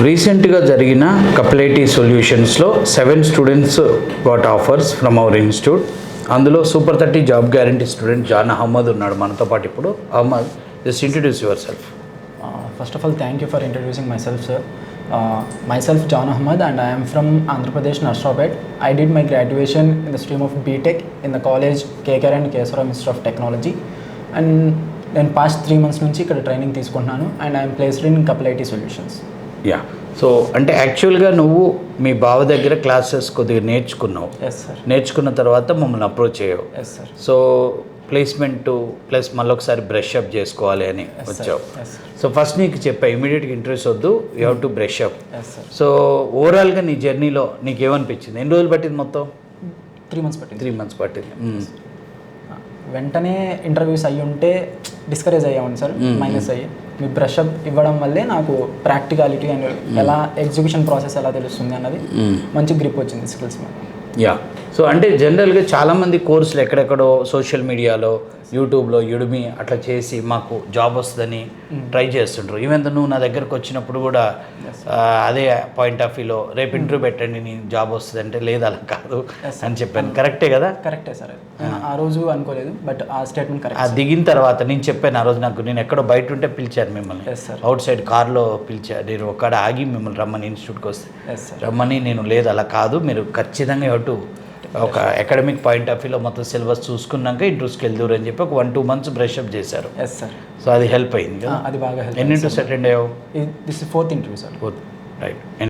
రీసెంట్గా జరిగిన కప్లేటీ సొల్యూషన్స్లో 7 students got offers from our institute. అందులో super 30 job guarantee student John Ahmed ఉన్నాడు మనతో పాటు. ఇప్పుడు Ahmed, just introduce yourself. First of all, thank you for introducing myself, sir. Myself John Ahmad, and I am from Andhra Pradesh, Narsapet. I did my graduation in the stream of BTech in the college KKR and Kesara Institute of Technology. And then past 3 months నుంచి ఇక్కడ training తీసుకుంటున్నాను, and I'm placed in couple IT solutions. Yeah, so అంటే actually నువ్వు మీ బావ దగ్గర classes కొద్దిగా నేర్చుకున్నావు. Yes sir. నేర్చుకున్న తర్వాత మమ్మల్ని అప్రోచ్ అయ్యావు. Yes sir. So placement plus మళ్ళీ ఒకసారి బ్రష్ అప్ చేసుకోవాలి అని వచ్చావు. సో ఫస్ట్ నీకు చెప్పా, ఇమీడియట్గా ఇంట్రెస్ట్ వద్దు, you have to brush up. So ఓవరాల్గా నీ జర్నీలో నీకు ఏమనిపించింది? ఎన్ని రోజులు పట్టింది మొత్తం? 3 months పట్టింది. 3 months పట్టింది. వెంటనే ఇంటర్వ్యూస్ అయ్యి ఉంటే డిస్కరేజ్ అయ్యామండి సార్, మైనస్ అయ్యి. మీ బ్రష్ అప్ ఇవ్వడం వల్లే నాకు ప్రాక్టికాలిటీ అండ్ ఎలా ఎగ్జిక్యూషన్ ప్రాసెస్ ఎలా తెలుస్తుంది అన్నది మంచి గ్రిప్ వచ్చింది స్కిల్స్ మీద. యా, సో అంటే జనరల్గా చాలామంది కోర్సులు ఎక్కడెక్కడో సోషల్ మీడియాలో, యూట్యూబ్లో, యుడిమి అట్లా చేసి మాకు జాబ్ వస్తుందని ట్రై చేస్తుంటారు. ఈవెన్ నువ్వు నా దగ్గరకు వచ్చినప్పుడు కూడా అదే పాయింట్ ఆఫ్ వ్యూలో రేపు ఇంటర్వ్యూ పెట్టండి నేను జాబ్ వస్తుంది అంటే లేదు అలా కాదు అని చెప్పాను. కరెక్టే కదా? కరెక్టే సార్. ఆ రోజు అనుకోలేదు, బట్ ఆ స్టేట్మెంట్ కరెక్ట్. దిగిన తర్వాత నేను చెప్పాను ఆ రోజు, నేను ఎక్కడో బయట ఉంటే పిలిచాను మిమ్మల్ని, అవుట్ సైడ్ కార్లో పిలిచాను. నేను ఒక్కడ ఆగి మిమ్మల్ని రమ్మని ఇన్స్టిట్యూట్కి వస్తే రమ్మని, నేను లేదు అలా కాదు, మీరు ఖచ్చితంగా అటు ఒక అకాడమిక్ పాయింట్ ఆఫ్ వ్యూలో మొత్తం సిలబస్ చూసుకున్నాక ఇంట్రెస్ట్కి వెళ్దూరు అని చెప్పి ఒక 1-2 months బ్రష్ అప్ చేశారు. Yes sir. సో అది హెల్ప్ అయింది కదా? అది బాగా హెల్ప్. ఎన్ని ఇంటర్వ్యూస్ అటెండ్ అయ్యావు? This is 4th interview sir. 4th, right.